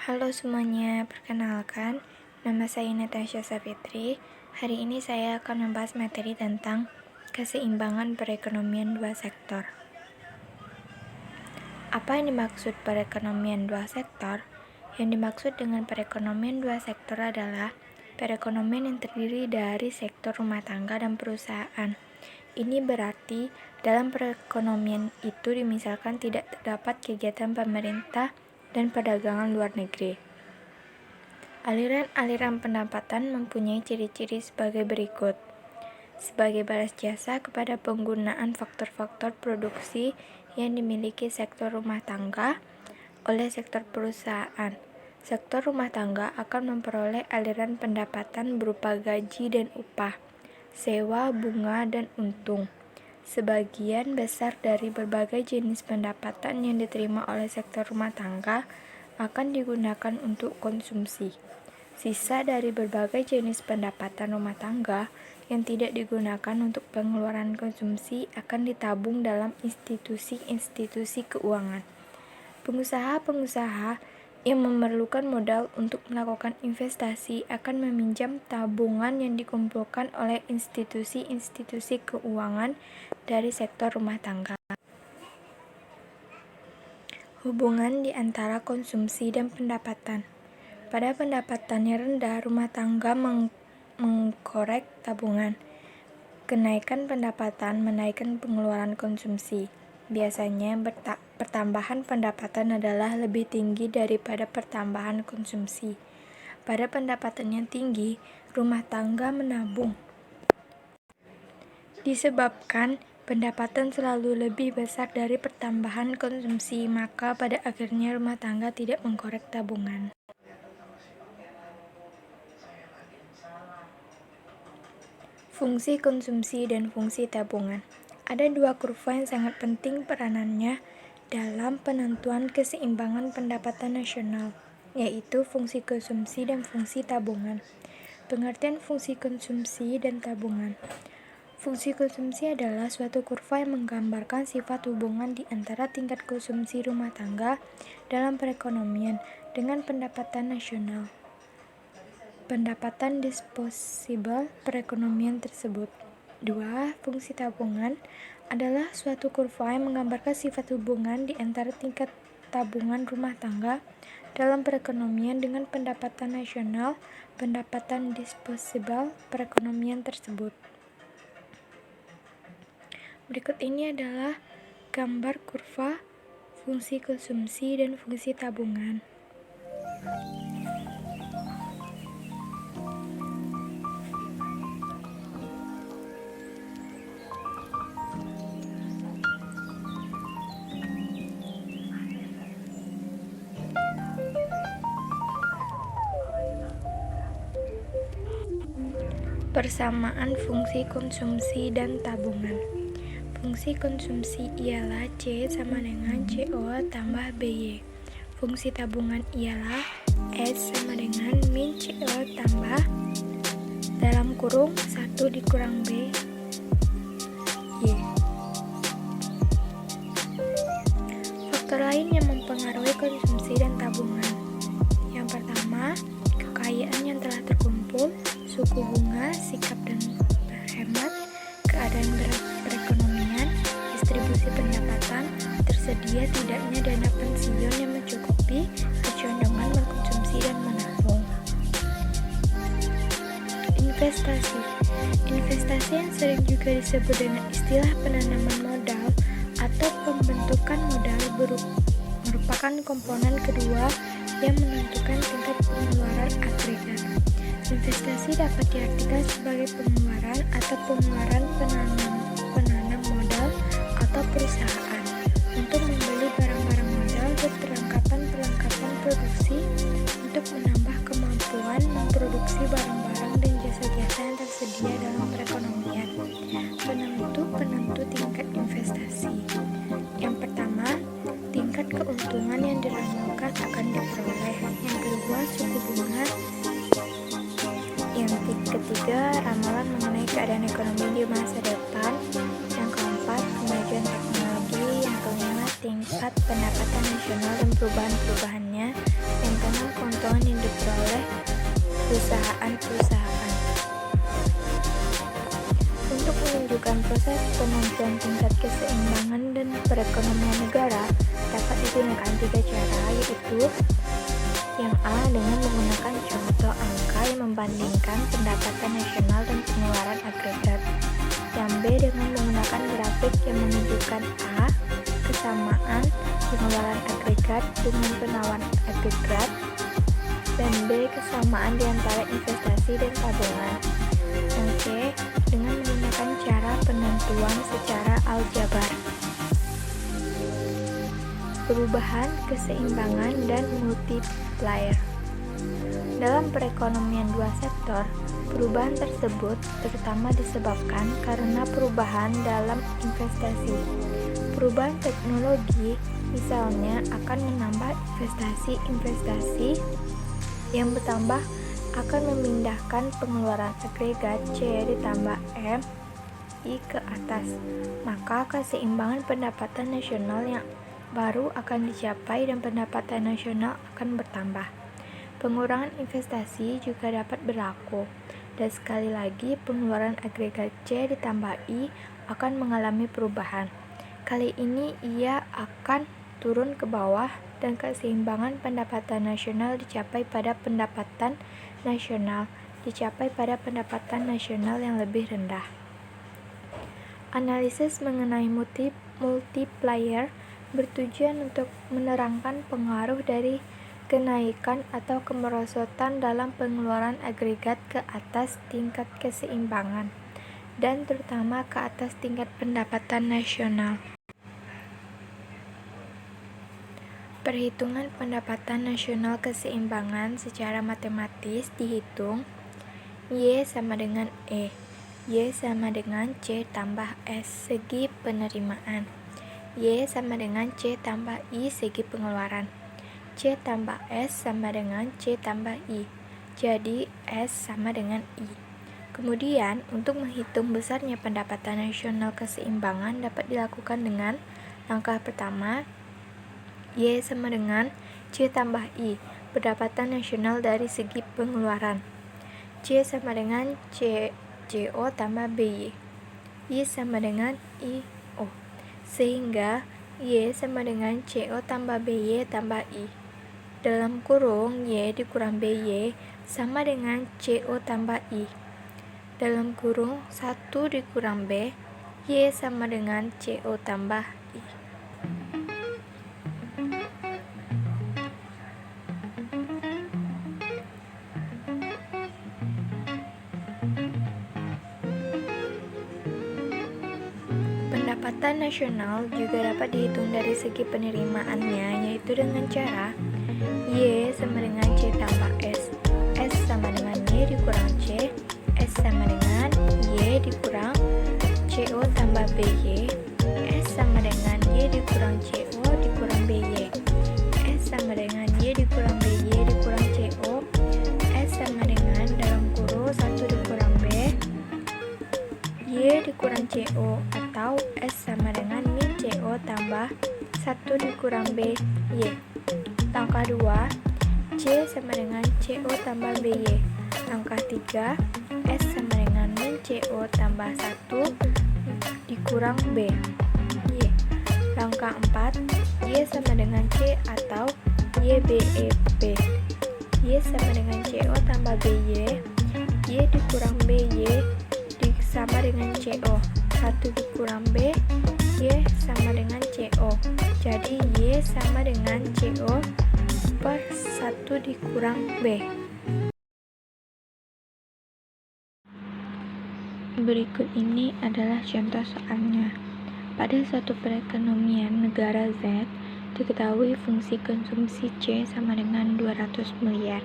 Halo semuanya, perkenalkan, nama saya Natasha Savitri. Hari ini saya akan membahas materi tentang keseimbangan perekonomian dua sektor. Apa yang dimaksud perekonomian dua sektor? Yang dimaksud dengan perekonomian dua sektor adalah perekonomian yang terdiri dari sektor rumah tangga dan perusahaan. Ini berarti dalam perekonomian itu dimisalkan tidak terdapat kegiatan pemerintah dan perdagangan luar negeri. Aliran-aliran pendapatan mempunyai ciri-ciri sebagai berikut. Sebagai balas jasa kepada penggunaan faktor-faktor produksi yang dimiliki sektor rumah tangga oleh sektor perusahaan. Sektor rumah tangga akan memperoleh aliran pendapatan berupa gaji dan upah, sewa, bunga, dan untung. Sebagian besar dari berbagai jenis pendapatan yang diterima oleh sektor rumah tangga akan digunakan untuk konsumsi. Sisa dari berbagai jenis pendapatan rumah tangga yang tidak digunakan untuk pengeluaran konsumsi akan ditabung dalam institusi-institusi keuangan. Pengusaha-pengusaha yang memerlukan modal untuk melakukan investasi akan meminjam tabungan yang dikumpulkan oleh institusi-institusi keuangan dari sektor rumah tangga. Hubungan di antara konsumsi dan pendapatan. Pada pendapatan yang rendah, rumah tangga mengkorek tabungan. Kenaikan pendapatan menaikkan pengeluaran konsumsi. Biasanya pertambahan pendapatan adalah lebih tinggi daripada pertambahan konsumsi. Pada pendapatan yang tinggi, rumah tangga menabung. Disebabkan pendapatan selalu lebih besar dari pertambahan konsumsi, maka pada akhirnya rumah tangga tidak mengkorek tabungan. Fungsi konsumsi dan fungsi tabungan. Ada dua kurva yang sangat penting peranannya dalam penentuan keseimbangan pendapatan nasional, yaitu fungsi konsumsi dan fungsi tabungan. Pengertian fungsi konsumsi dan tabungan. Fungsi konsumsi adalah suatu kurva yang menggambarkan sifat hubungan di antara tingkat konsumsi rumah tangga dalam perekonomian dengan pendapatan nasional. Pendapatan disposable perekonomian tersebut. 2. Fungsi tabungan adalah suatu kurva yang menggambarkan sifat hubungan di antara tingkat tabungan rumah tangga dalam perekonomian dengan pendapatan nasional, pendapatan disposable perekonomian tersebut. Berikut ini adalah gambar kurva fungsi konsumsi dan fungsi tabungan. Persamaan fungsi konsumsi dan tabungan. Fungsi konsumsi ialah C sama dengan CO tambah BY. Fungsi tabungan ialah S sama dengan min CO tambah dalam kurung 1 dikurang B Y. Faktor lain yang mempengaruhi konsumsi dan tabungan. Yang pertama, kekayaan yang telah terkumpul, suku bunga, sikap dan berhemat, keadaan perekonomian, distribusi pendapatan, tersedia tidaknya dana pensiun yang mencukupi, kecondongan mengkonsumsi dan menabung. Investasi. Investasi yang sering juga disebut dengan istilah penanaman modal atau pembentukan modal merupakan komponen kedua yang menentukan tingkat pengeluaran agregat. Investasi dapat diartikan sebagai pengeluaran atau pengeluaran penanam modal atau perusahaan untuk membeli barang-barang modal dan perlengkapan produksi untuk menambah kemampuan memproduksi barang-barang dan jasa-jasa yang tersedia dalam perekonomian. Penentu tingkat investasi. Yang pertama, tingkat keuntungan yang diramalkan akan diperoleh. Yang kedua, suku bunga. Yang ketiga, ramalan mengenai keadaan ekonomi di masa depan. Yang keempat, kemajuan teknologi. Yang kelima, tingkat pendapatan nasional dan perubahan-perubahannya. Yang keenam, perusahaan-perusahaan. Untuk menunjukkan proses penentuan tingkat keseimbangan dan perekonomian negara dapat digunakan 3 cara, yaitu yang A dengan menggunakan contoh angka yang membandingkan pendapatan nasional dan pengeluaran agregat. Yang B dengan menggunakan grafik yang menunjukkan A. kesamaan pengeluaran agregat dengan pengeluaran agregat, dan B. kesamaan di antara investasi dan tabungan. Yang C dengan menggunakan cara penentuan secara aljabar. Perubahan, keseimbangan, dan multiplier. Dalam perekonomian dua sektor, perubahan tersebut terutama disebabkan karena perubahan dalam investasi. Perubahan teknologi misalnya akan menambah investasi yang bertambah akan memindahkan pengeluaran agregat C ditambah M I ke atas, maka keseimbangan pendapatan nasional yang baru akan dicapai dan pendapatan nasional akan bertambah. Pengurangan investasi juga dapat berlaku, dan sekali lagi pengeluaran agregat C ditambah I akan mengalami perubahan. Kali ini ia akan turun ke bawah dan keseimbangan pendapatan nasional dicapai pada pendapatan nasional yang lebih rendah. Analisis mengenai multiplier bertujuan untuk menerangkan pengaruh dari kenaikan atau kemerosotan dalam pengeluaran agregat ke atas tingkat keseimbangan, dan terutama ke atas tingkat pendapatan nasional. Perhitungan pendapatan nasional keseimbangan secara matematis dihitung Y sama dengan E, Y sama dengan C tambah S segi penerimaan, Y sama dengan C tambah I segi pengeluaran, C tambah S sama dengan C tambah I, jadi S sama dengan I. Kemudian, untuk menghitung besarnya pendapatan nasional keseimbangan dapat dilakukan dengan langkah pertama, Y sama dengan C tambah I, pendapatan nasional dari segi pengeluaran. C sama dengan CO tambah BY, Y sama dengan IO, sehingga Y sama dengan CO tambah BY tambah I. Dalam kurung Y dikurang BY sama dengan CO tambah I. Dalam kurung 1 dikurang B, Y sama dengan CO tambah I. Pendapatan nasional juga dapat dihitung dari segi penerimaannya, yaitu dengan cara Y sama dengan C tambah S, S sama dengan Y dikurang C, S sama dengan Y dikurang CO tambah BY, S sama dengan Y dikurang CO dikurang BY, S sama dengan Y dikurang BY dikurang CO, S sama dengan dalam kurung 1 dikurang B, Y dikurang CO, atau S sama dengan min CO tambah 1 dikurang B, Y. Langkah 2, C sama dengan CO tambah BY. Langkah 3, S sama dengan min CO tambah 1 dikurang B, Y. Langkah 4, Y sama dengan C atau YBEB. Y sama dengan CO tambah BY, Y dikurang BY sama dengan CO. 1 dikurang B, Y sama dengan CO. Jadi Y sama dengan CO per 1 dikurang B. Berikut ini adalah contoh soalnya. Pada suatu perekonomian negara Z, diketahui fungsi konsumsi C sama dengan 200 miliar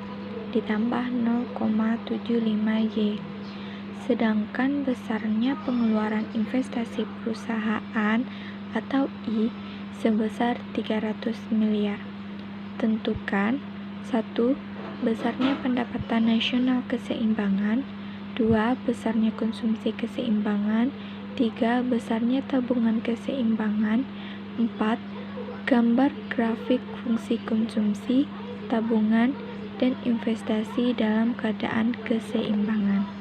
ditambah 0,75 Y. Sedangkan besarnya pengeluaran investasi perusahaan atau I sebesar 300 miliar. Tentukan 1. Besarnya pendapatan nasional keseimbangan, 2. Besarnya konsumsi keseimbangan, 3. Besarnya tabungan keseimbangan, 4. Gambar grafik fungsi konsumsi, tabungan, dan investasi dalam keadaan keseimbangan.